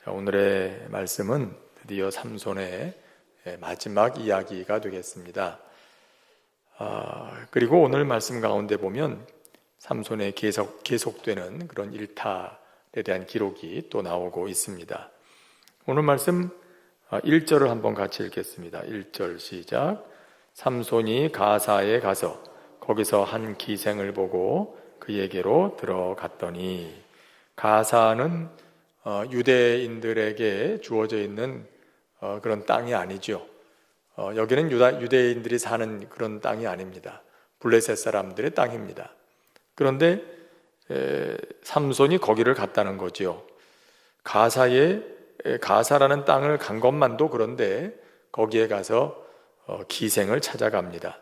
오늘의 말씀은 드디어 삼손의 마지막 이야기가 되겠습니다. 그리고 오늘 말씀 가운데 보면 삼손의 계속되는 그런 일탈에 대한 기록이 또 나오고 있습니다. 오늘 말씀 1절을 한번 같이 읽겠습니다. 1절 시작. 삼손이 가사에 가서 거기서 한 기생을 보고 그에게로 들어갔더니, 가사는 유대인들에게 주어져 있는 그런 땅이 아니죠. 여기는 유대인들이 사는 그런 땅이 아닙니다. 블레셋 사람들의 땅입니다. 그런데 삼손이 거기를 갔다는 거죠. 가사라는 땅을 간 것만도 그런데 거기에 가서 기생을 찾아갑니다.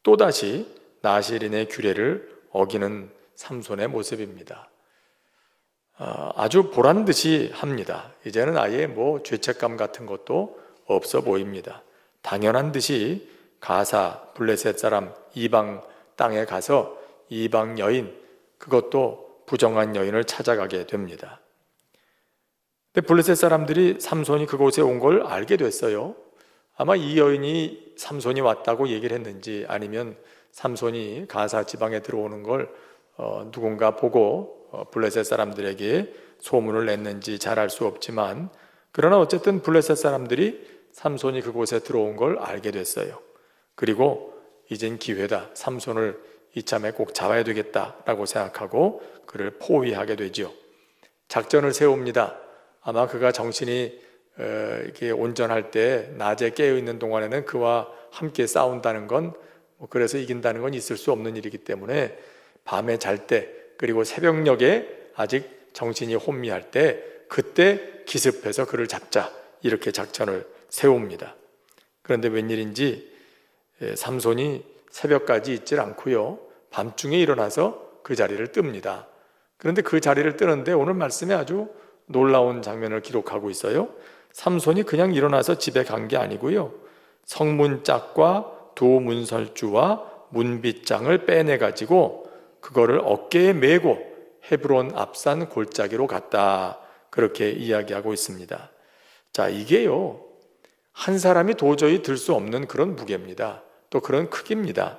또다시 나실인의 규례를 어기는 삼손의 모습입니다. 아주 보란듯이 합니다. 이제는 아예 죄책감 같은 것도 없어 보입니다. 당연한 듯이 가사 블레셋 사람 이방 땅에 가서 이방 여인, 그것도 부정한 여인을 찾아가게 됩니다. 근데 블레셋 사람들이 삼손이 그곳에 온 걸 알게 됐어요. 아마 이 여인이 삼손이 왔다고 얘기를 했는지, 아니면 삼손이 가사 지방에 들어오는 걸 누군가 보고 블레셋 사람들에게 소문을 냈는지 잘 알 수 없지만, 그러나 어쨌든 블레셋 사람들이 삼손이 그곳에 들어온 걸 알게 됐어요. 그리고 이젠 기회다, 삼손을 이참에 꼭 잡아야 되겠다라고 생각하고 그를 포위하게 되죠. 작전을 세웁니다. 아마 그가 정신이 이렇게 온전할 때, 낮에 깨어있는 동안에는 그와 함께 싸운다는 건, 그래서 이긴다는 건 있을 수 없는 일이기 때문에 밤에 잘 때, 그리고 새벽녘에 아직 정신이 혼미할 때, 그때 기습해서 그를 잡자, 이렇게 작전을 세웁니다. 그런데 웬일인지 삼손이 새벽까지 있질 않고요, 밤중에 일어나서 그 자리를 뜹니다. 그런데 그 자리를 뜨는데 오늘 말씀에 아주 놀라운 장면을 기록하고 있어요. 삼손이 그냥 일어나서 집에 간 게 아니고요, 성문짝과 두 문설주와 문빗장을 빼내가지고 그거를 어깨에 메고 헤브론 앞산 골짜기로 갔다, 그렇게 이야기하고 있습니다. 자, 이게요, 한 사람이 도저히 들 수 없는 그런 무게입니다. 또 그런 크기입니다.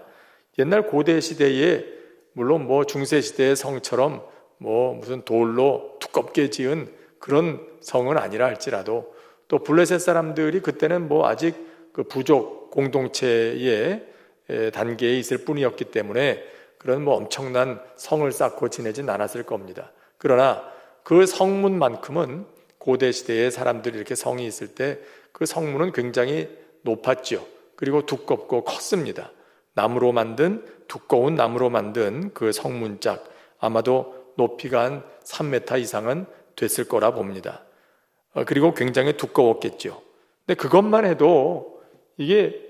옛날 고대 시대에, 물론 중세 시대의 성처럼 무슨 돌로 두껍게 지은 그런 성은 아니라 할지라도, 또 블레셋 사람들이 그때는 아직 그 부족 공동체의 단계에 있을 뿐이었기 때문에 그런 엄청난 성을 쌓고 지내진 않았을 겁니다. 그러나 그 성문만큼은 고대 시대의 사람들이 이렇게 성이 있을 때 그 성문은 굉장히 높았죠. 그리고 두껍고 컸습니다. 두꺼운 나무로 만든 그 성문짝, 아마도 높이가 한 3m 이상은 됐을 거라 봅니다. 그리고 굉장히 두꺼웠겠죠. 근데 그것만 해도 이게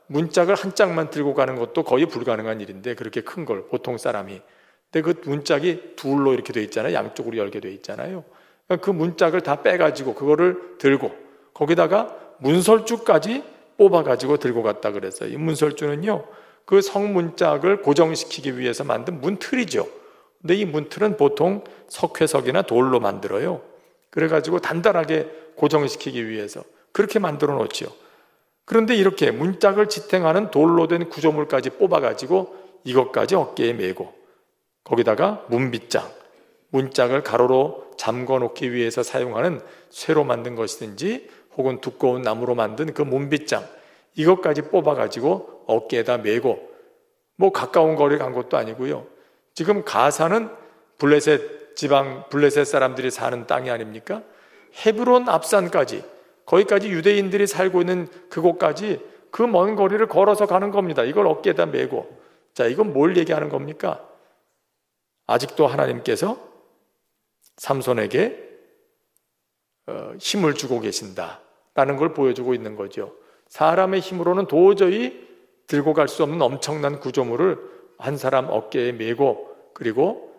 문짝을 한 짝만 들고 가는 것도 거의 불가능한 일인데, 그렇게 큰 걸 보통 사람이. 근데 그 문짝이 둘로 이렇게 돼 있잖아요. 양쪽으로 열게 돼 있잖아요. 그 문짝을 다 빼가지고 그거를 들고, 거기다가 문설주까지 뽑아가지고 들고 갔다 그랬어요. 이 문설주는요, 그 성문짝을 고정시키기 위해서 만든 문틀이죠. 근데 이 문틀은 보통 석회석이나 돌로 만들어요. 그래가지고 단단하게 고정시키기 위해서 그렇게 만들어 놓죠. 그런데 이렇게 문짝을 지탱하는 돌로 된 구조물까지 뽑아가지고 이것까지 어깨에 메고, 거기다가 문빗장, 문짝을 가로로 잠궈 놓기 위해서 사용하는 쇠로 만든 것이든지 혹은 두꺼운 나무로 만든 그 문빗장, 이것까지 뽑아가지고 어깨에다 메고, 가까운 거리를 간 것도 아니고요. 지금 가사는 블레셋 사람들이 사는 땅이 아닙니까? 헤브론 앞산까지, 거기까지 유대인들이 살고 있는 그곳까지 그 먼 거리를 걸어서 가는 겁니다. 이걸 어깨에다 메고. 자, 이건 뭘 얘기하는 겁니까? 아직도 하나님께서 삼손에게 힘을 주고 계신다라는 걸 보여주고 있는 거죠. 사람의 힘으로는 도저히 들고 갈 수 없는 엄청난 구조물을 한 사람 어깨에 메고, 그리고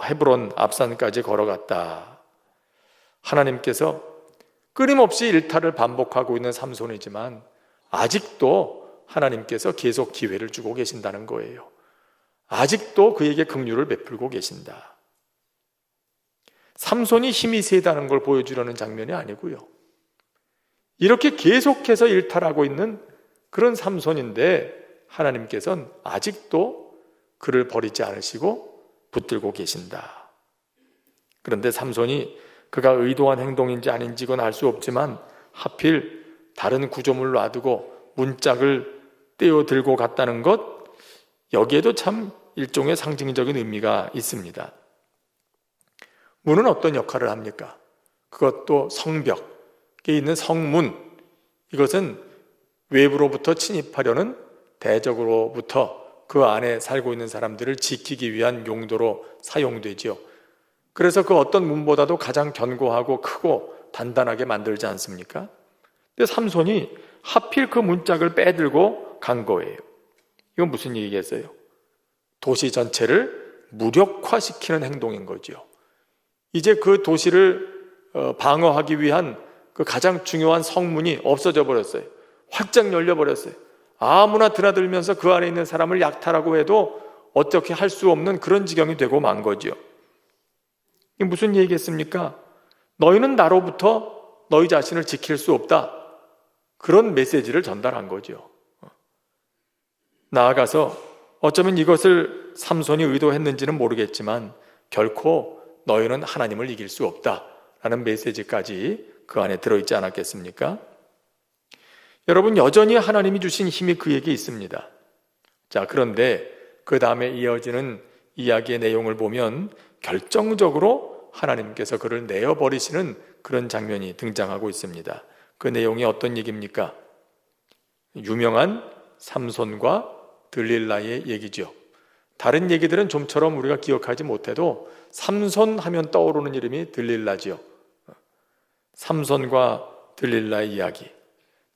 헤브론 앞산까지 걸어갔다. 하나님께서 끊임없이 일탈을 반복하고 있는 삼손이지만 아직도 하나님께서 계속 기회를 주고 계신다는 거예요. 아직도 그에게 긍휼을 베풀고 계신다. 삼손이 힘이 세다는 걸 보여주려는 장면이 아니고요. 이렇게 계속해서 일탈하고 있는 그런 삼손인데 하나님께서는 아직도 그를 버리지 않으시고 붙들고 계신다. 그런데 삼손이 그가 의도한 행동인지 아닌지 그건 알 수 없지만 하필 다른 구조물로 놔두고 문짝을 떼어 들고 갔다는 것, 여기에도 참 일종의 상징적인 의미가 있습니다. 문은 어떤 역할을 합니까? 그것도 성벽에 있는 성문, 이것은 외부로부터 침입하려는 대적으로부터 그 안에 살고 있는 사람들을 지키기 위한 용도로 사용되지요. 그래서 그 어떤 문보다도 가장 견고하고 크고 단단하게 만들지 않습니까? 근데 삼손이 하필 그 문짝을 빼들고 간 거예요. 이건 무슨 얘기겠어요? 도시 전체를 무력화시키는 행동인 거죠. 이제 그 도시를 방어하기 위한 그 가장 중요한 성문이 없어져 버렸어요. 확장 열려버렸어요. 아무나 드나들면서 그 안에 있는 사람을 약탈하고 해도 어떻게 할 수 없는 그런 지경이 되고 만 거죠. 이게 무슨 얘기겠습니까? 너희는 나로부터 너희 자신을 지킬 수 없다. 그런 메시지를 전달한 거죠. 나아가서 어쩌면 이것을 삼손이 의도했는지는 모르겠지만 결코 너희는 하나님을 이길 수 없다라는 메시지까지 그 안에 들어있지 않았겠습니까? 여러분, 여전히 하나님이 주신 힘이 그에게 있습니다. 자, 그런데 그 다음에 이어지는 이야기의 내용을 보면 결정적으로 하나님께서 그를 내어버리시는 그런 장면이 등장하고 있습니다. 그 내용이 어떤 얘기입니까? 유명한 삼손과 들릴라의 얘기죠. 다른 얘기들은 좀처럼 우리가 기억하지 못해도 삼손 하면 떠오르는 이름이 들릴라지요. 삼손과 들릴라의 이야기.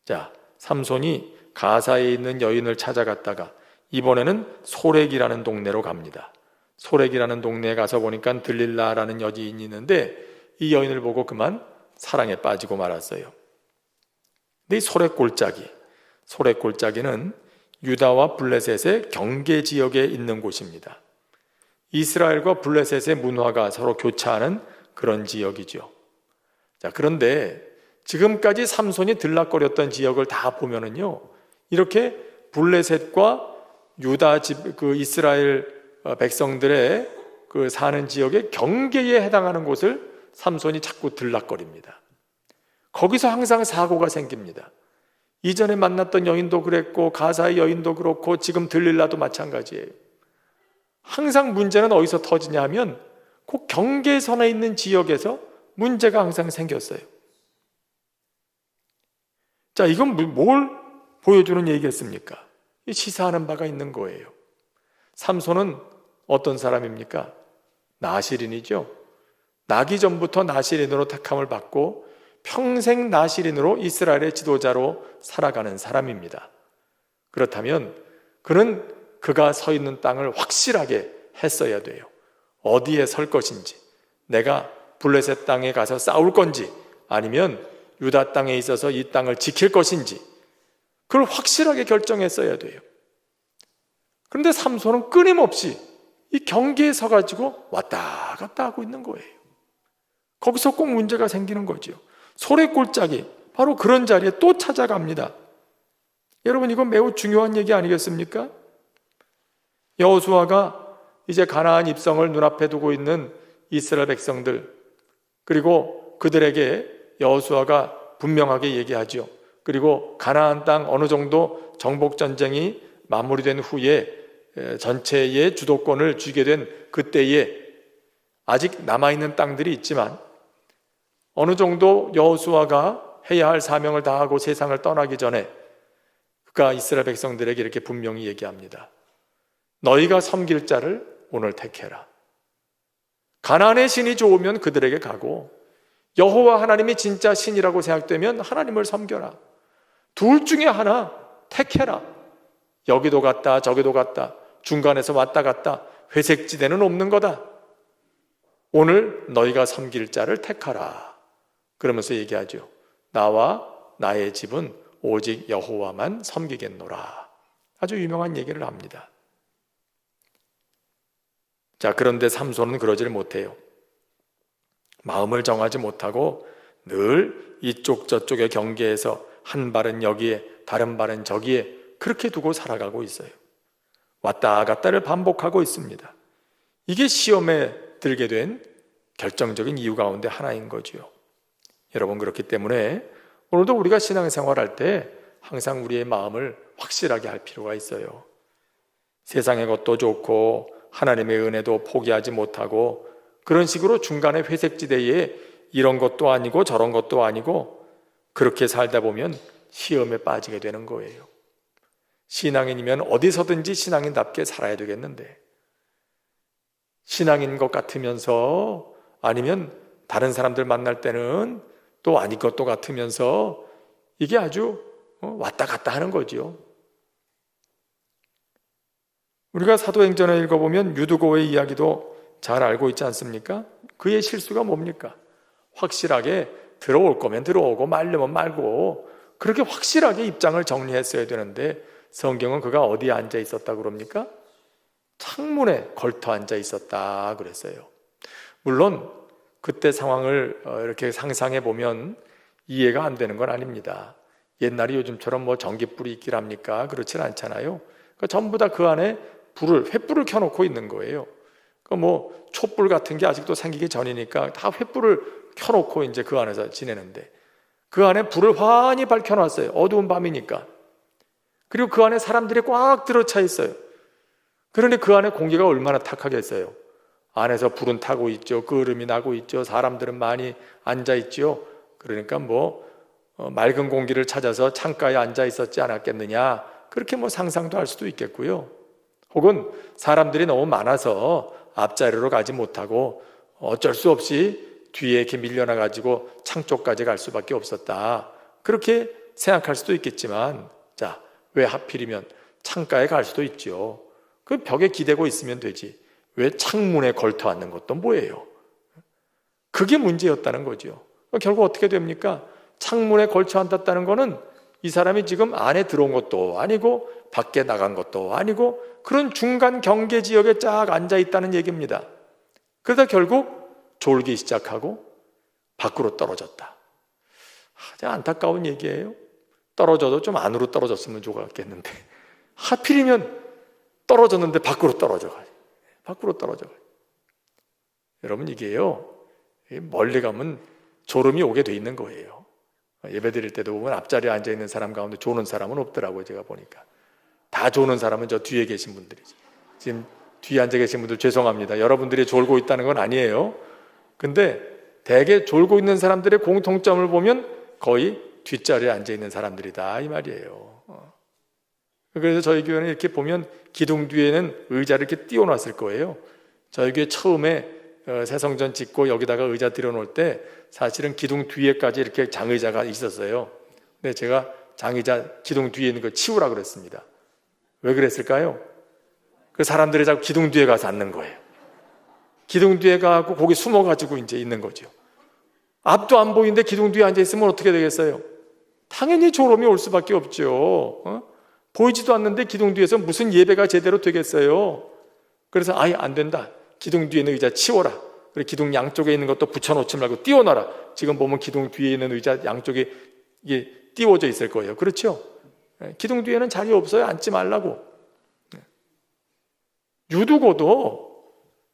자, 삼손이 가사에 있는 여인을 찾아갔다가 이번에는 소렉이라는 동네로 갑니다. 소렉이라는 동네에 가서 보니까 들릴라라는 여인이 있는데 이 여인을 보고 그만 사랑에 빠지고 말았어요. 근데 이 소렉골짜기는 유다와 블레셋의 경계 지역에 있는 곳입니다. 이스라엘과 블레셋의 문화가 서로 교차하는 그런 지역이죠. 자, 그런데 지금까지 삼손이 들락거렸던 지역을 다 보면은요, 이렇게 블레셋과 유다 그 이스라엘 백성들의 그 사는 지역의 경계에 해당하는 곳을 삼손이 자꾸 들락거립니다. 거기서 항상 사고가 생깁니다. 이전에 만났던 여인도 그랬고 가사의 여인도 그렇고 지금 들릴라도 마찬가지예요. 항상 문제는 어디서 터지냐 하면 그 경계선에 있는 지역에서 문제가 항상 생겼어요. 자, 이건 뭘 보여주는 얘기겠습니까? 시사하는 바가 있는 거예요. 삼손은 어떤 사람입니까? 나실인이죠. 나기 전부터 나실인으로 택함을 받고 평생 나실인으로 이스라엘의 지도자로 살아가는 사람입니다. 그렇다면 그는 그가 서 있는 땅을 확실하게 했어야 돼요. 어디에 설 것인지, 내가 블레셋 땅에 가서 싸울 건지 아니면 유다 땅에 있어서 이 땅을 지킬 것인지 그걸 확실하게 결정했어야 돼요. 그런데 삼손은 끊임없이 이 경계에 서가지고 왔다 갔다 하고 있는 거예요. 거기서 꼭 문제가 생기는 거죠. 소래골짜기, 바로 그런 자리에 또 찾아갑니다. 여러분, 이건 매우 중요한 얘기 아니겠습니까? 여호수아가 이제 가나안 입성을 눈앞에 두고 있는 이스라엘 백성들, 그리고 그들에게 여호수아가 분명하게 얘기하죠. 그리고 가나안 땅 어느 정도 정복전쟁이 마무리된 후에 전체의 주도권을 쥐게 된 그때에 아직 남아있는 땅들이 있지만 어느 정도 여호수아가 해야 할 사명을 다하고 세상을 떠나기 전에 그가 이스라엘 백성들에게 이렇게 분명히 얘기합니다. 너희가 섬길 자를 오늘 택해라. 가나안의 신이 좋으면 그들에게 가고 여호와 하나님이 진짜 신이라고 생각되면 하나님을 섬겨라. 둘 중에 하나 택해라. 여기도 갔다 저기도 갔다 중간에서 왔다 갔다 회색지대는 없는 거다. 오늘 너희가 섬길 자를 택하라. 그러면서 얘기하죠. 나와 나의 집은 오직 여호와만 섬기겠노라. 아주 유명한 얘기를 합니다. 자, 그런데 삼손은 그러질 못해요. 마음을 정하지 못하고 늘 이쪽 저쪽의 경계에서 한 발은 여기에 다른 발은 저기에 그렇게 두고 살아가고 있어요. 왔다 갔다를 반복하고 있습니다. 이게 시험에 들게 된 결정적인 이유 가운데 하나인 거죠. 여러분, 그렇기 때문에 오늘도 우리가 신앙생활할 때 항상 우리의 마음을 확실하게 할 필요가 있어요. 세상의 것도 좋고 하나님의 은혜도 포기하지 못하고 그런 식으로 중간에 회색지대에 이런 것도 아니고 저런 것도 아니고 그렇게 살다 보면 시험에 빠지게 되는 거예요. 신앙인이면 어디서든지 신앙인답게 살아야 되겠는데, 신앙인 것 같으면서 아니면 다른 사람들 만날 때는 또 아닌 것도 같으면서 이게 아주 왔다 갔다 하는 거죠. 우리가 사도행전을 읽어보면 유두고의 이야기도 잘 알고 있지 않습니까? 그의 실수가 뭡니까? 확실하게 들어올 거면 들어오고 말려면 말고 그렇게 확실하게 입장을 정리했어야 되는데 성경은 그가 어디에 앉아 있었다 그럽니까? 창문에 걸터 앉아 있었다 그랬어요. 물론 그때 상황을 이렇게 상상해 보면 이해가 안 되는 건 아닙니다. 옛날에 요즘처럼 뭐 전기불이 있길 합니까? 그렇진 않잖아요. 그러니까 전부 다 그 안에 횃불을 켜놓고 있는 거예요. 그러니까 뭐 촛불 같은 게 아직도 생기기 전이니까 다 횃불을 켜놓고 이제 그 안에서 지내는데 그 안에 불을 환히 밝혀놨어요. 어두운 밤이니까. 그리고 그 안에 사람들이 꽉 들어차 있어요. 그런데 그 안에 공기가 얼마나 탁하겠어요. 안에서 불은 타고 있죠. 그을음이 나고 있죠. 사람들은 많이 앉아 있죠. 그러니까 맑은 공기를 찾아서 창가에 앉아 있었지 않았겠느냐, 그렇게 상상도 할 수도 있겠고요. 혹은 사람들이 너무 많아서 앞자리로 가지 못하고 어쩔 수 없이 뒤에 이렇게 밀려나가지고 창 쪽까지 갈 수밖에 없었다, 그렇게 생각할 수도 있겠지만, 자, 왜 하필이면 창가에 갈 수도 있죠. 그 벽에 기대고 있으면 되지 왜 창문에 걸터 앉는 것도 뭐예요? 그게 문제였다는 거죠. 결국 어떻게 됩니까? 창문에 걸쳐 앉았다는 거는 이 사람이 지금 안에 들어온 것도 아니고 밖에 나간 것도 아니고 그런 중간 경계 지역에 쫙 앉아 있다는 얘기입니다. 그러다 결국 졸기 시작하고 밖으로 떨어졌다. 아주 안타까운 얘기예요. 떨어져도 좀 안으로 떨어졌으면 좋았겠는데 하필이면 떨어졌는데 밖으로 떨어져가요. 밖으로 떨어져가요. 여러분, 이게요, 멀리 가면 졸음이 오게 돼 있는 거예요. 예배 드릴 때도 보면 앞자리에 앉아 있는 사람 가운데 조는 사람은 없더라고요. 제가 보니까 다 조는 사람은 저 뒤에 계신 분들이지. 지금 뒤에 앉아 계신 분들 죄송합니다. 여러분들이 졸고 있다는 건 아니에요. 근데 대개 졸고 있는 사람들의 공통점을 보면 거의 뒷자리에 앉아 있는 사람들이다, 이 말이에요. 그래서 저희 교회는 이렇게 보면 기둥 뒤에는 의자를 이렇게 띄워놨을 거예요. 저희 교회 처음에 새성전 짓고 여기다가 의자 들여놓을 때 사실은 기둥 뒤에까지 이렇게 장의자가 있었어요. 근데 제가 장의자 기둥 뒤에 있는 거 치우라 그랬습니다. 왜 그랬을까요? 그 사람들이 자꾸 기둥 뒤에 가서 앉는 거예요. 기둥 뒤에 가고 거기 숨어가지고 이제 있는 거죠. 앞도 안 보이는데 기둥 뒤에 앉아있으면 어떻게 되겠어요? 당연히 졸음이 올 수밖에 없죠. 보이지도 않는데 기둥 뒤에서 무슨 예배가 제대로 되겠어요? 그래서 아예 안 된다. 기둥 뒤에 있는 의자 치워라. 그리고 기둥 양쪽에 있는 것도 붙여놓지 말고 띄워놔라. 지금 보면 기둥 뒤에 있는 의자 양쪽에 이게 띄워져 있을 거예요. 그렇죠? 기둥 뒤에는 자리 없어요. 앉지 말라고. 유두고도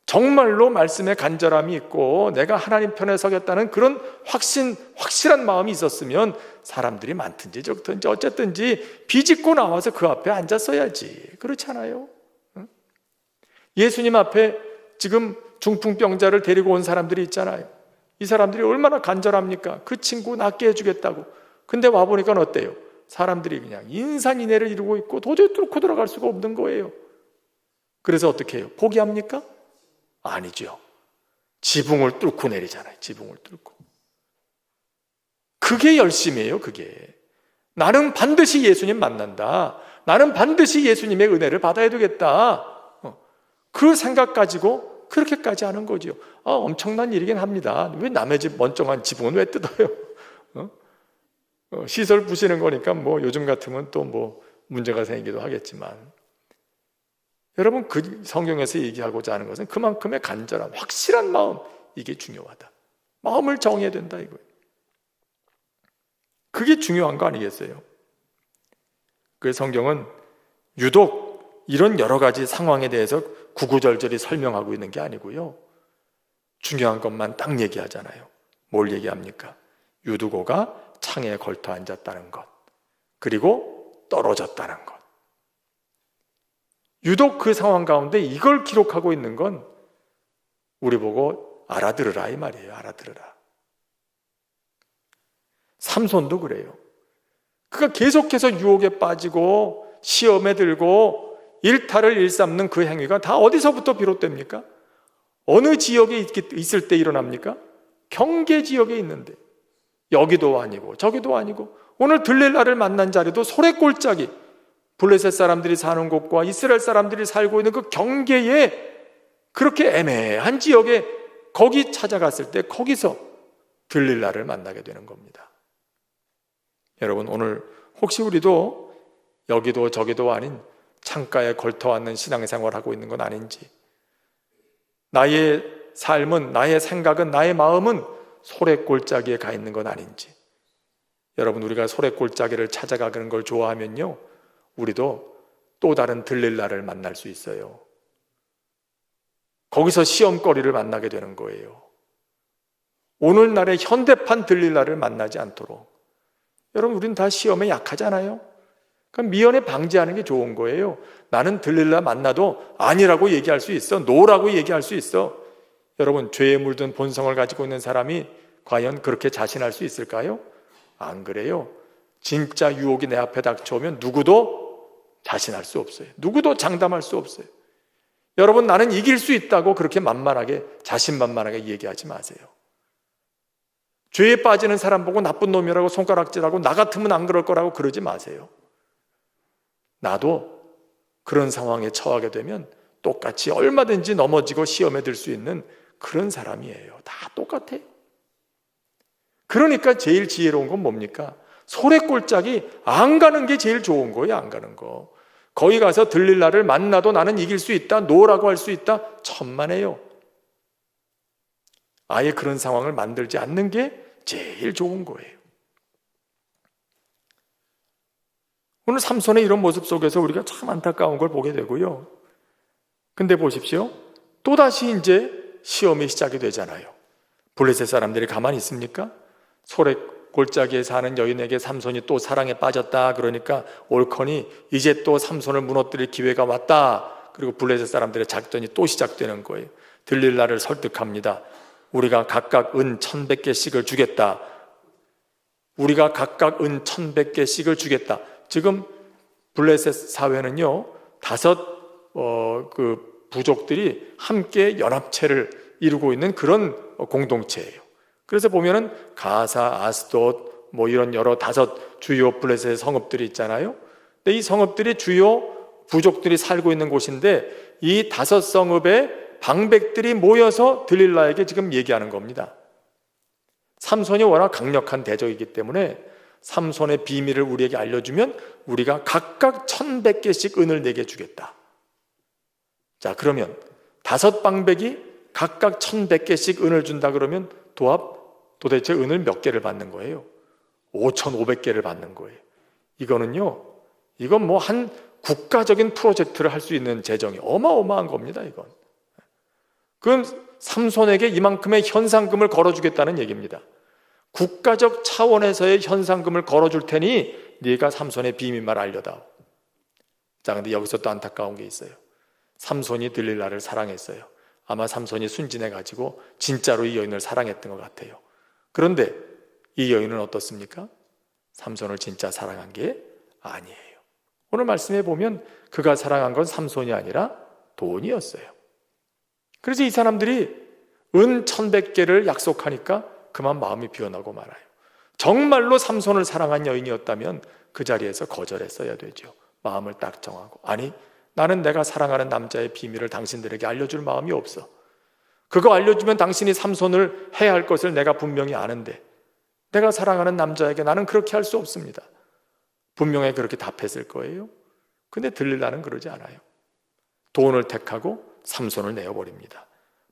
정말로 말씀에 간절함이 있고 내가 하나님 편에 서겠다는 그런 확실한 마음이 있었으면 사람들이 많든지 적든지 어쨌든지 비집고 나와서 그 앞에 앉았어야지. 그렇잖아요. 예수님 앞에 지금 중풍병자를 데리고 온 사람들이 있잖아요. 이 사람들이 얼마나 간절합니까? 그 친구 낫게 해주겠다고. 근데 와보니까 어때요? 사람들이 그냥 인산인해를 이루고 있고 도저히 뚫고 들어갈 수가 없는 거예요. 그래서 어떻게 해요? 포기합니까? 아니죠. 지붕을 뚫고 내리잖아요. 지붕을 뚫고. 그게 열심이에요. 그게. 나는 반드시 예수님 만난다. 나는 반드시 예수님의 은혜를 받아야 되겠다. 그 생각 가지고 그렇게까지 하는 거죠. 엄청난 일이긴 합니다. 왜 남의 집 멀쩡한 지붕은 왜 뜯어요? 시설 부시는 거니까 요즘 같으면 또 문제가 생기기도 하겠지만, 여러분, 그 성경에서 얘기하고자 하는 것은 그만큼의 간절함, 확실한 마음, 이게 중요하다. 마음을 정해야 된다 이거예요. 그게 중요한 거 아니겠어요? 그 성경은 유독 이런 여러 가지 상황에 대해서 구구절절히 설명하고 있는 게 아니고요, 중요한 것만 딱 얘기하잖아요. 뭘 얘기합니까? 유두고가 창에 걸터 앉았다는 것, 그리고 떨어졌다는 것. 유독 그 상황 가운데 이걸 기록하고 있는 건 우리 보고 알아들으라 이 말이에요. 알아들으라. 삼손도 그래요. 그가 계속해서 유혹에 빠지고 시험에 들고 일탈을 일삼는 그 행위가 다 어디서부터 비롯됩니까? 어느 지역에 있을 때 일어납니까? 경계 지역에 있는데, 여기도 아니고 저기도 아니고, 오늘 들릴라를 만난 자리도 소래골짜기, 블레셋 사람들이 사는 곳과 이스라엘 사람들이 살고 있는 그 경계에, 그렇게 애매한 지역에 거기 찾아갔을 때 거기서 들릴라를 만나게 되는 겁니다. 여러분, 오늘 혹시 우리도 여기도 저기도 아닌 창가에 걸터앉는 신앙생활을 하고 있는 건 아닌지, 나의 삶은, 나의 생각은, 나의 마음은 소래골짜기에 가 있는 건 아닌지. 여러분, 우리가 소래골짜기를 찾아가는 걸 좋아하면요, 우리도 또 다른 들릴라를 만날 수 있어요. 거기서 시험거리를 만나게 되는 거예요. 오늘날의 현대판 들릴라를 만나지 않도록. 여러분, 우리는 다 시험에 약하잖아요. 그럼 미연에 방지하는 게 좋은 거예요. 나는 들릴라 만나도 아니라고 얘기할 수 있어, 노라고 얘기할 수 있어. 여러분, 죄에 물든 본성을 가지고 있는 사람이 과연 그렇게 자신할 수 있을까요? 안 그래요. 진짜 유혹이 내 앞에 닥쳐오면 누구도 자신할 수 없어요. 누구도 장담할 수 없어요. 여러분, 나는 이길 수 있다고 그렇게 만만하게, 자신만만하게 얘기하지 마세요. 죄에 빠지는 사람 보고 나쁜 놈이라고 손가락질하고 나 같으면 안 그럴 거라고 그러지 마세요. 나도 그런 상황에 처하게 되면 똑같이 얼마든지 넘어지고 시험에 들 수 있는 그런 사람이에요. 다 똑같아요. 그러니까 제일 지혜로운 건 뭡니까? 소래골짜기 안 가는 게 제일 좋은 거예요. 안 가는 거. 거기 가서 들릴라를 만나도 나는 이길 수 있다, 노라고 할 수 있다, 천만에요. 아예 그런 상황을 만들지 않는 게 제일 좋은 거예요. 오늘 삼손의 이런 모습 속에서 우리가 참 안타까운 걸 보게 되고요. 근데 보십시오. 또다시 이제 시험이 시작이 되잖아요. 블레셋 사람들이 가만히 있습니까? 소래골짜기에 사는 여인에게 삼손이 또 사랑에 빠졌다. 그러니까 옳거니 이제 또 삼손을 무너뜨릴 기회가 왔다. 그리고 블레셋 사람들의 작전이 또 시작되는 거예요. 들릴라를 설득합니다. 우리가 각각 은 1,100개씩을 주겠다. 우리가 각각 은 1,100개씩을 주겠다. 지금 블레셋 사회는요, 5 부족들이 함께 연합체를 이루고 있는 그런 공동체예요. 그래서 보면은 가사, 아스돗, 뭐 이런 여러 5 주요 블레셋 성읍들이 있잖아요. 근데 이 성읍들이 주요 부족들이 살고 있는 곳인데, 이 5 성읍의 방백들이 모여서 들릴라에게 지금 얘기하는 겁니다. 삼손이 워낙 강력한 대적이기 때문에 삼손의 비밀을 우리에게 알려주면 우리가 각각 1,100개씩 은을 내게 주겠다. 자, 그러면 5 방백이 각각 1,100개씩 은을 준다 그러면 도대체 은을 몇 개를 받는 거예요? 5,500개를 받는 거예요. 이건 뭐 한 국가적인 프로젝트를 할 수 있는 재정이 어마어마한 겁니다. 이건. 그럼 삼손에게 이만큼의 현상금을 걸어주겠다는 얘기입니다. 국가적 차원에서의 현상금을 걸어줄 테니 네가 삼손의 비밀만 알려다오. 자, 근데 여기서 또 안타까운 게 있어요. 삼손이 들릴라를 사랑했어요. 아마 삼손이 순진해가지고 진짜로 이 여인을 사랑했던 것 같아요. 그런데 이 여인은 어떻습니까? 삼손을 진짜 사랑한 게 아니에요. 오늘 말씀해 보면 그가 사랑한 건 삼손이 아니라 돈이었어요. 그래서 이 사람들이 은 1,100개를 약속하니까 그만 마음이 비어나고 말아요. 정말로 삼손을 사랑한 여인이었다면 그 자리에서 거절했어야 되죠. 마음을 딱 정하고, 아니, 나는 내가 사랑하는 남자의 비밀을 당신들에게 알려줄 마음이 없어. 그거 알려주면 당신이 삼손을 해야 할 것을 내가 분명히 아는데 내가 사랑하는 남자에게 나는 그렇게 할 수 없습니다. 분명히 그렇게 답했을 거예요. 근데 들릴라는 그러지 않아요. 돈을 택하고 삼손을 내어버립니다.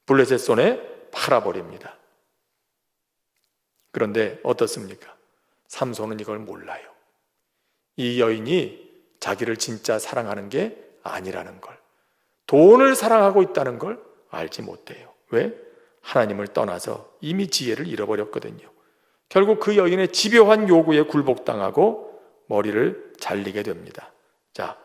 블레셋 손에 팔아버립니다. 그런데 어떻습니까? 삼손은 이걸 몰라요. 이 여인이 자기를 진짜 사랑하는 게 아니라는 걸, 돈을 사랑하고 있다는 걸 알지 못해요. 왜? 하나님을 떠나서 이미 지혜를 잃어버렸거든요. 결국 그 여인의 집요한 요구에 굴복당하고 머리를 잘리게 됩니다. 자,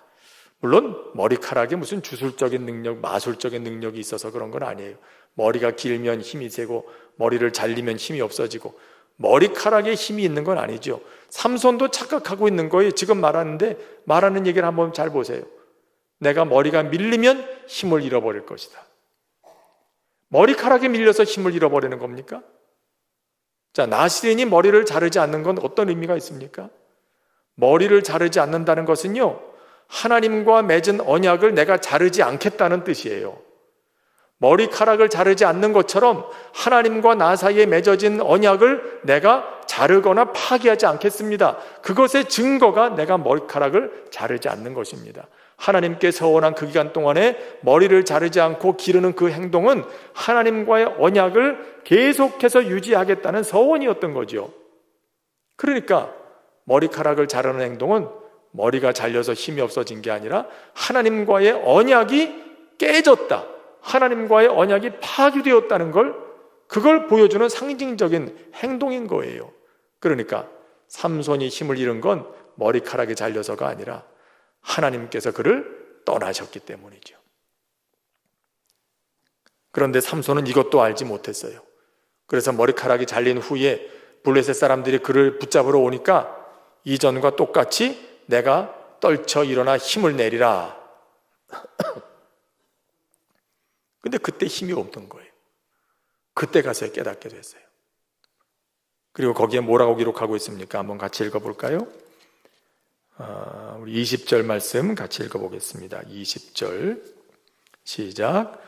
물론 머리카락에 무슨 주술적인 능력, 마술적인 능력이 있어서 그런 건 아니에요. 머리가 길면 힘이 세고 머리를 잘리면 힘이 없어지고, 머리카락에 힘이 있는 건 아니죠. 삼손도 착각하고 있는 거예요. 지금 말하는 얘기를 한번 잘 보세요. 내가 머리가 밀리면 힘을 잃어버릴 것이다. 머리카락에 밀려서 힘을 잃어버리는 겁니까? 자, 나시린이 머리를 자르지 않는 건 어떤 의미가 있습니까? 머리를 자르지 않는다는 것은요, 하나님과 맺은 언약을 내가 자르지 않겠다는 뜻이에요. 머리카락을 자르지 않는 것처럼 하나님과 나 사이에 맺어진 언약을 내가 자르거나 파기하지 않겠습니다. 그것의 증거가 내가 머리카락을 자르지 않는 것입니다. 하나님께 서원한 그 기간 동안에 머리를 자르지 않고 기르는 그 행동은 하나님과의 언약을 계속해서 유지하겠다는 서원이었던 거죠. 그러니까 머리카락을 자르는 행동은 머리가 잘려서 힘이 없어진 게 아니라 하나님과의 언약이 깨졌다, 하나님과의 언약이 파괴되었다는 걸, 그걸 보여주는 상징적인 행동인 거예요. 그러니까 삼손이 힘을 잃은 건 머리카락이 잘려서가 아니라 하나님께서 그를 떠나셨기 때문이죠. 그런데 삼손은 이것도 알지 못했어요. 그래서 머리카락이 잘린 후에 블레셋 사람들이 그를 붙잡으러 오니까 이전과 똑같이 내가 떨쳐 일어나 힘을 내리라. 근데 그때 힘이 없던 거예요. 그때 가서 깨닫게 됐어요. 그리고 거기에 뭐라고 기록하고 있습니까? 한번 같이 읽어볼까요? 우리 20절 말씀 같이 읽어보겠습니다. 20절 시작.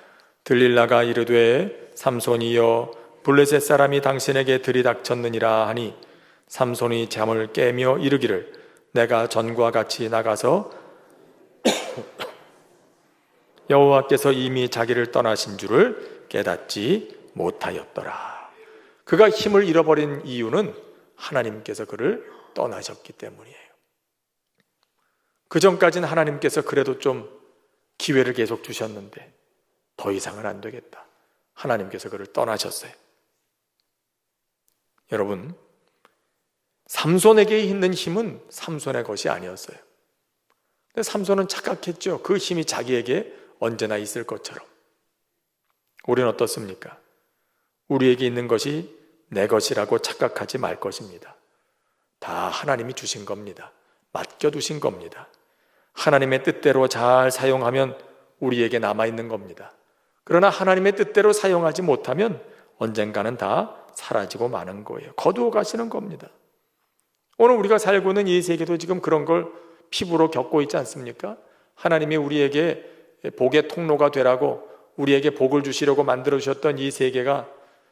들릴라가 이르되 삼손이여 블레셋 사람이 당신에게 들이닥쳤느니라 하니 삼손이 잠을 깨며 이르기를 내가 전과 같이 나가서 여호와께서 이미 자기를 떠나신 줄을 깨닫지 못하였더라. 그가 힘을 잃어버린 이유는 하나님께서 그를 떠나셨기 때문이에요. 그 전까지는 하나님께서 그래도 좀 기회를 계속 주셨는데 더 이상은 안 되겠다. 하나님께서 그를 떠나셨어요. 여러분, 삼손에게 있는 힘은 삼손의 것이 아니었어요. 근데 삼손은 착각했죠. 그 힘이 자기에게 언제나 있을 것처럼. 우리는 어떻습니까? 우리에게 있는 것이 내 것이라고 착각하지 말 것입니다. 다 하나님이 주신 겁니다. 맡겨두신 겁니다. 하나님의 뜻대로 잘 사용하면 우리에게 남아있는 겁니다. 그러나 하나님의 뜻대로 사용하지 못하면 언젠가는 다 사라지고 마는 거예요. 거두어 가시는 겁니다. 오늘 우리가 살고 있는 이 세계도 지금 그런 걸 피부로 겪고 있지 않습니까? 하나님이 우리에게 복의 통로가 되라고, 우리에게 복을 주시려고 만들어주셨던 이 세계가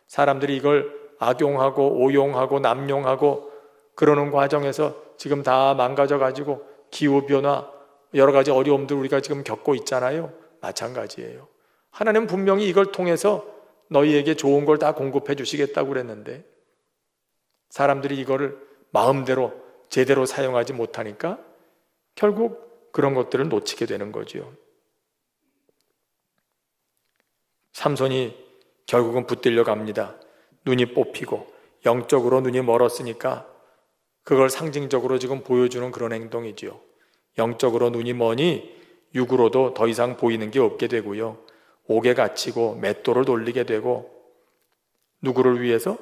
사람들이 이걸 악용하고 오용하고 남용하고 그러는 과정에서 지금 다 망가져가지고 기후변화, 여러 가지 어려움들 우리가 지금 겪고 있잖아요. 마찬가지예요. 하나님은 분명히 이걸 통해서 너희에게 좋은 걸 다 공급해 주시겠다고 그랬는데 사람들이 이거를 마음대로 제대로 사용하지 못하니까 결국 그런 것들을 놓치게 되는 거죠. 삼손이 결국은 붙들려 갑니다. 눈이 뽑히고 영적으로 눈이 멀었으니까 그걸 상징적으로 지금 보여주는 그런 행동이지요. 영적으로 눈이 머니 육으로도 더 이상 보이는 게 없게 되고요. 옥에 갇히고 맷돌을 돌리게 되고, 누구를 위해서?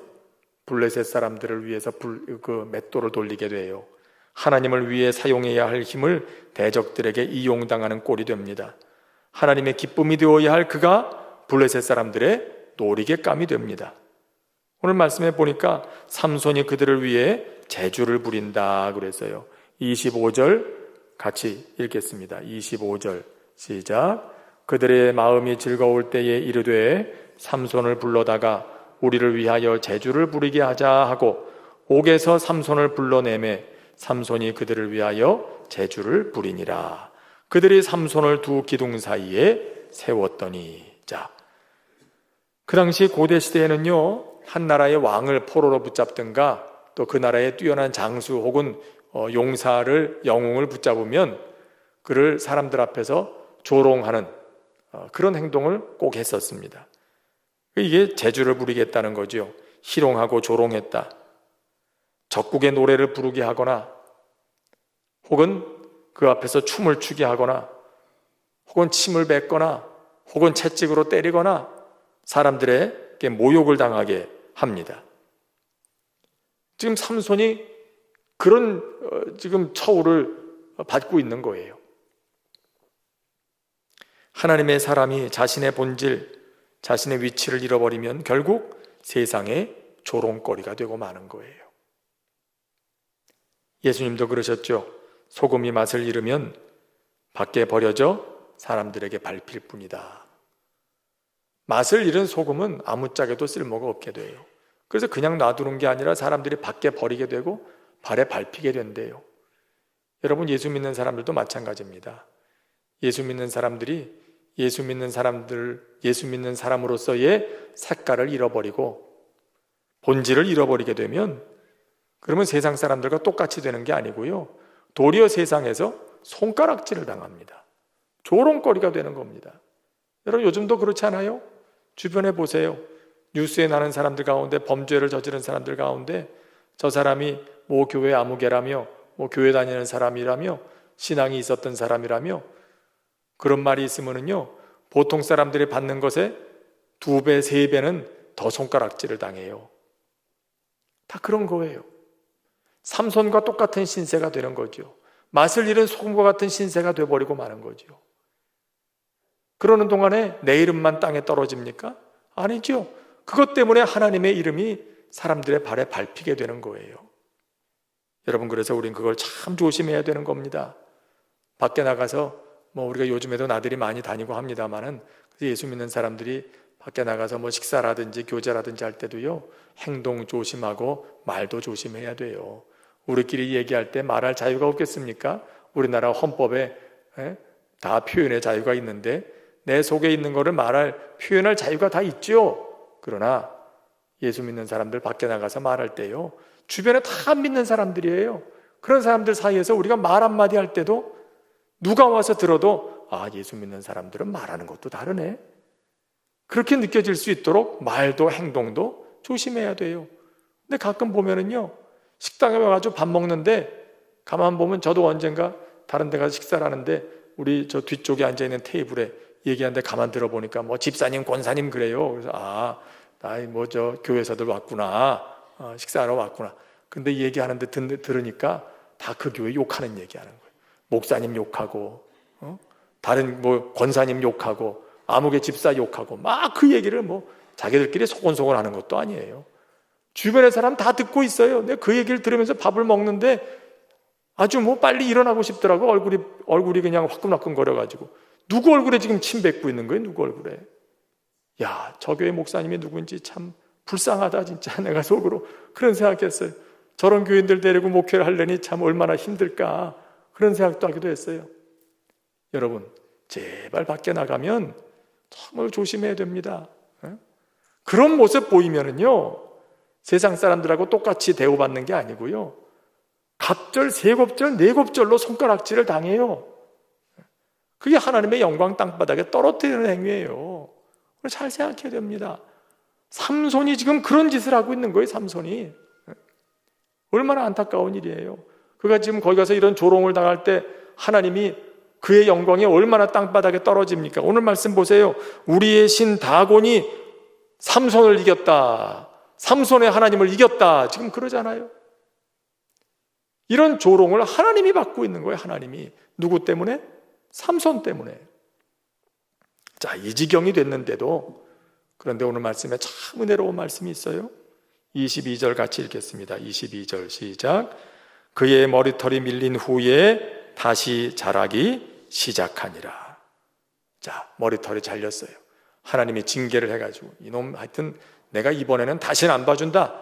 블레셋 사람들을 위해서 그 맷돌을 돌리게 돼요. 하나님을 위해 사용해야 할 힘을 대적들에게 이용당하는 꼴이 됩니다. 하나님의 기쁨이 되어야 할 그가 블레셋 사람들의 놀이개감이 됩니다. 오늘 말씀해 보니까 삼손이 그들을 위해 제주를 부린다 그랬어요. 25절 같이 읽겠습니다. 25절 시작. 그들의 마음이 즐거울 때에 이르되 삼손을 불러다가 우리를 위하여 제주를 부리게 하자 하고 옥에서 삼손을 불러내매 삼손이 그들을 위하여 제주를 부리니라. 그들이 삼손을 두 기둥 사이에 세웠더니. 자, 그 당시 고대 시대에는요, 한 나라의 왕을 포로로 붙잡든가 또 그 나라의 뛰어난 장수 혹은 용사를 영웅을 붙잡으면 그를 사람들 앞에서 조롱하는 그런 행동을 꼭 했었습니다. 이게 재주를 부리겠다는 거죠. 희롱하고 조롱했다. 적국의 노래를 부르게 하거나 혹은 그 앞에서 춤을 추게 하거나 혹은 침을 뱉거나 혹은 채찍으로 때리거나 사람들에게 모욕을 당하게 합니다. 지금 삼손이 그런 지금 처우를 받고 있는 거예요. 하나님의 사람이 자신의 본질, 자신의 위치를 잃어버리면 결국 세상의 조롱거리가 되고 마는 거예요. 예수님도 그러셨죠. 소금이 맛을 잃으면 밖에 버려져 사람들에게 밟힐 뿐이다. 맛을 잃은 소금은 아무짝에도 쓸모가 없게 돼요. 그래서 그냥 놔두는 게 아니라 사람들이 밖에 버리게 되고 발에 밟히게 된대요. 여러분, 예수 믿는 사람들도 마찬가지입니다. 예수 믿는 사람들이 예수 믿는 사람으로서의 색깔을 잃어버리고 본질을 잃어버리게 되면 그러면 세상 사람들과 똑같이 되는 게 아니고요, 도리어 세상에서 손가락질을 당합니다. 조롱거리가 되는 겁니다. 여러분, 요즘도 그렇지 않아요? 주변에 보세요. 뉴스에 나는 사람들 가운데, 범죄를 저지른 사람들 가운데 저 사람이 모 교회 아무개라며, 뭐 교회 다니는 사람이라며, 신앙이 있었던 사람이라며, 그런 말이 있으면은요, 보통 사람들이 받는 것에 2배, 3배는 더 손가락질을 당해요. 다 그런 거예요. 삼손과 똑같은 신세가 되는 거죠. 맛을 잃은 소금과 같은 신세가 되어버리고 마는 거죠. 그러는 동안에 내 이름만 땅에 떨어집니까? 아니죠. 그것 때문에 하나님의 이름이 사람들의 발에 밟히게 되는 거예요. 여러분, 그래서 우린 그걸 참 조심해야 되는 겁니다. 밖에 나가서 우리가 요즘에도 나들이 많이 다니고 합니다만은, 예수 믿는 사람들이 밖에 나가서 식사라든지 교제라든지 할 때도요, 행동 조심하고 말도 조심해야 돼요. 우리끼리 얘기할 때 말할 자유가 없겠습니까? 우리나라 헌법에 다 표현의 자유가 있는데 내 속에 있는 거를 말할, 표현할 자유가 다 있죠. 그러나 예수 믿는 사람들 밖에 나가서 말할 때요, 주변에 다 안 믿는 사람들이에요. 그런 사람들 사이에서 우리가 말 한마디 할 때도 누가 와서 들어도 예수 믿는 사람들은 말하는 것도 다르네, 그렇게 느껴질 수 있도록 말도 행동도 조심해야 돼요. 근데 가끔 보면은요, 식당에 와가지고 밥 먹는데 가만 보면, 저도 언젠가 다른 데 가서 식사를 하는데 우리 저 뒤쪽에 앉아있는 테이블에 얘기하는데 가만 들어보니까 집사님, 권사님 그래요. 그래서 저 교회에서들 왔구나, 식사하러 왔구나. 근데 얘기하는데 들으니까 다 그 교회 욕하는 얘기하는 거예요. 목사님 욕하고 다른 권사님 욕하고 아무개 집사 욕하고 막 그 얘기를 자기들끼리 소곤소곤 하는 것도 아니에요. 주변의 사람 다 듣고 있어요. 내가 그 얘기를 들으면서 밥을 먹는데 아주 빨리 일어나고 싶더라고. 얼굴이 그냥 화끈화끈 거려가지고. 누구 얼굴에 지금 침 뱉고 있는 거예요? 누구 얼굴에? 야, 저 교회 목사님이 누군지 참 불쌍하다 진짜. 내가 속으로 그런 생각했어요. 저런 교인들 데리고 목회를 하려니 참 얼마나 힘들까, 그런 생각도 하기도 했어요. 여러분, 제발 밖에 나가면 정말 조심해야 됩니다. 그런 모습 보이면은요, 세상 사람들하고 똑같이 대우받는 게 아니고요, 갑절, 세곱절, 네곱절로 손가락질을 당해요. 그게 하나님의 영광 땅바닥에 떨어뜨리는 행위예요. 잘 생각해야 됩니다. 삼손이 지금 그런 짓을 하고 있는 거예요. 삼손이 얼마나 안타까운 일이에요. 그가 지금 거기 가서 이런 조롱을 당할 때 하나님이 그의 영광이 얼마나 땅바닥에 떨어집니까? 오늘 말씀 보세요. 우리의 신 다곤이 삼손을 이겼다, 삼손의 하나님을 이겼다, 지금 그러잖아요. 이런 조롱을 하나님이 받고 있는 거예요. 하나님이. 누구 때문에? 삼손 때문에. 자, 이 지경이 됐는데도, 그런데 오늘 말씀에 참 은혜로운 말씀이 있어요. 22절 같이 읽겠습니다. 22절 시작. 그의 머리털이 밀린 후에 다시 자라기 시작하니라. 자, 머리털이 잘렸어요. 하나님이 징계를 해가지고, 이놈 하여튼 내가 이번에는 다시는 안 봐준다,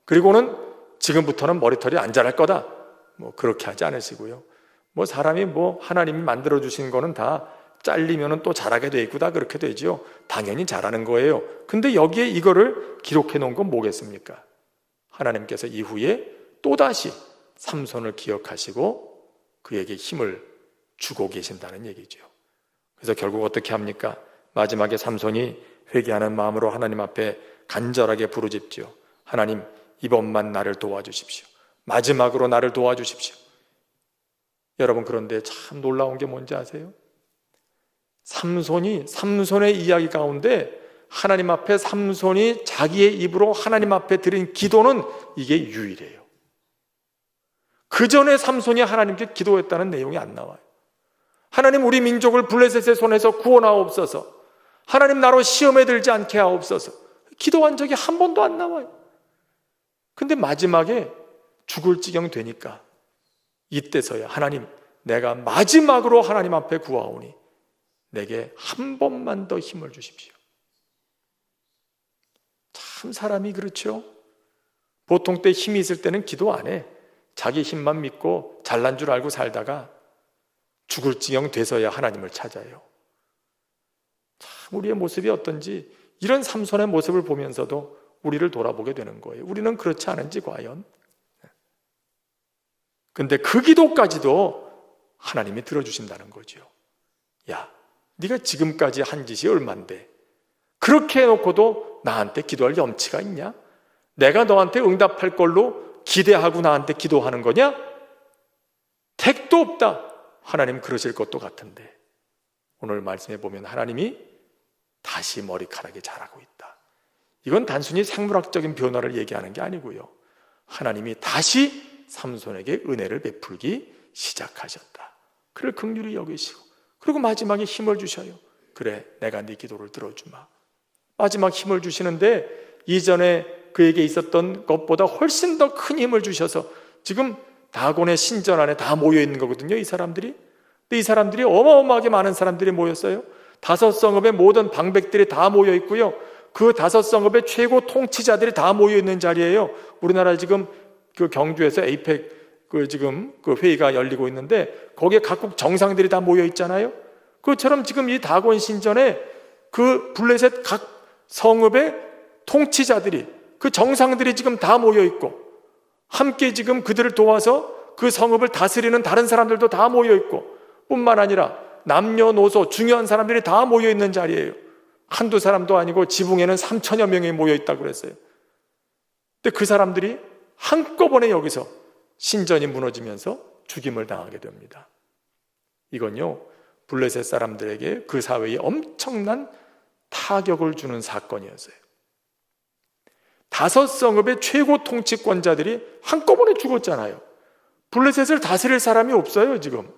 그리고는 지금부터는 머리털이 안 자랄 거다, 그렇게 하지 않으시고요, 사람이 하나님이 만들어주신 거는 다 잘리면 또 잘하게 돼 있고 다 그렇게 되죠. 당연히 잘하는 거예요. 근데 여기에 이거를 기록해 놓은 건 뭐겠습니까? 하나님께서 이후에 또다시 삼손을 기억하시고 그에게 힘을 주고 계신다는 얘기죠. 그래서 결국 어떻게 합니까? 마지막에 삼손이 회개하는 마음으로 하나님 앞에 간절하게 부르짖죠. 하나님, 이번만 나를 도와주십시오. 마지막으로 나를 도와주십시오. 여러분, 그런데 참 놀라운 게 뭔지 아세요? 삼손의 이야기 가운데 하나님 앞에 삼손이 자기의 입으로 하나님 앞에 드린 기도는 이게 유일해요. 그 전에 삼손이 하나님께 기도했다는 내용이 안 나와요. 하나님, 우리 민족을 블레셋의 손에서 구원하옵소서. 하나님, 나로 시험에 들지 않게 하옵소서. 기도한 적이 한 번도 안 나와요. 근데 마지막에 죽을 지경 되니까 이때서야 하나님, 내가 마지막으로 하나님 앞에 구하오니 내게 한 번만 더 힘을 주십시오. 참 사람이 그렇죠. 보통 때 힘이 있을 때는 기도 안 해. 자기 힘만 믿고 잘난 줄 알고 살다가 죽을 지경 돼서야 하나님을 찾아요. 참 우리의 모습이 어떤지 이런 삼손의 모습을 보면서도 우리를 돌아보게 되는 거예요. 우리는 그렇지 않은지 과연? 근데 그 기도까지도 하나님이 들어주신다는 거죠. 야, 네가 지금까지 한 짓이 얼만데 그렇게 해놓고도 나한테 기도할 염치가 있냐? 내가 너한테 응답할 걸로 기대하고 나한테 기도하는 거냐? 택도 없다. 하나님 그러실 것도 같은데 오늘 말씀해 보면 하나님이 다시 머리카락이 자라고 있다. 이건 단순히 생물학적인 변화를 얘기하는 게 아니고요. 하나님이 다시 삼손에게 은혜를 베풀기 시작하셨다. 그를 긍휼히 여기시고 그리고 마지막에 힘을 주셔요. 그래, 내가 네 기도를 들어주마. 마지막 힘을 주시는데 이전에 그에게 있었던 것보다 훨씬 더 큰 힘을 주셔서 지금 다곤의 신전 안에 다 모여있는 거거든요, 이 사람들이. 근데 이 사람들이 어마어마하게 많은 사람들이 모였어요. 5성읍의 모든 방백들이 다 모여있고요. 그 5성읍의 최고 통치자들이 다 모여있는 자리예요. 우리나라 지금 그 경주에서 에이펙 지금 그 회의가 열리고 있는데 거기에 각국 정상들이 다 모여있잖아요. 그것처럼 지금 이 다곤 신전에 그 블레셋 각 성읍의 통치자들이 그 정상들이 지금 다 모여있고 함께 지금 그들을 도와서 그 성읍을 다스리는 다른 사람들도 다 모여있고 뿐만 아니라 남녀노소 중요한 사람들이 다 모여있는 자리예요. 한두 사람도 아니고 지붕에는 3천여 명이 모여있다고 그랬어요. 근데 그 사람들이 한꺼번에 여기서 신전이 무너지면서 죽임을 당하게 됩니다. 이건요, 블레셋 사람들에게 그 사회에 엄청난 타격을 주는 사건이었어요. 5성읍의 최고 통치권자들이 한꺼번에 죽었잖아요. 블레셋을 다스릴 사람이 없어요, 지금.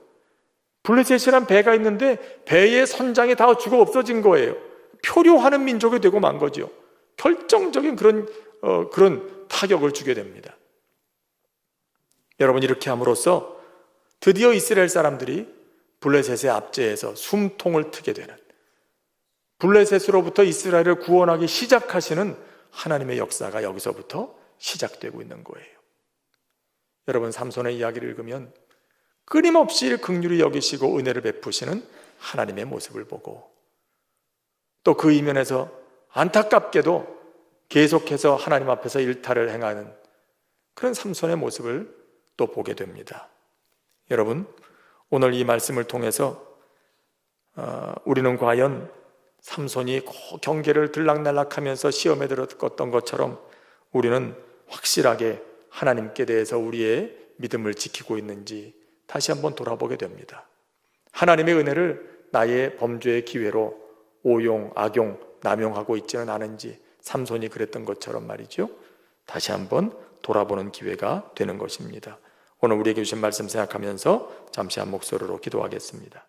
블레셋이란 배가 있는데 배의 선장이 다 죽어 없어진 거예요. 표류하는 민족이 되고 만 거죠. 결정적인 그런 타격을 주게 됩니다. 여러분, 이렇게 함으로써 드디어 이스라엘 사람들이 블레셋의 압제에서 숨통을 트게 되는, 블레셋으로부터 이스라엘을 구원하기 시작하시는 하나님의 역사가 여기서부터 시작되고 있는 거예요. 여러분, 삼손의 이야기를 읽으면 끊임없이 긍휼히 여기시고 은혜를 베푸시는 하나님의 모습을 보고 또 그 이면에서 안타깝게도 계속해서 하나님 앞에서 일탈을 행하는 그런 삼손의 모습을 또 보게 됩니다. 여러분, 오늘 이 말씀을 통해서 우리는 과연 삼손이 경계를 들락날락하면서 시험에 들었던 것처럼 우리는 확실하게 하나님께 대해서 우리의 믿음을 지키고 있는지 다시 한번 돌아보게 됩니다. 하나님의 은혜를 나의 범죄의 기회로 오용, 악용, 남용하고 있지는 않은지 삼손이 그랬던 것처럼 말이죠. 다시 한번 돌아보는 기회가 되는 것입니다. 오늘 우리에게 주신 말씀 생각하면서 잠시 한 목소리로 기도하겠습니다.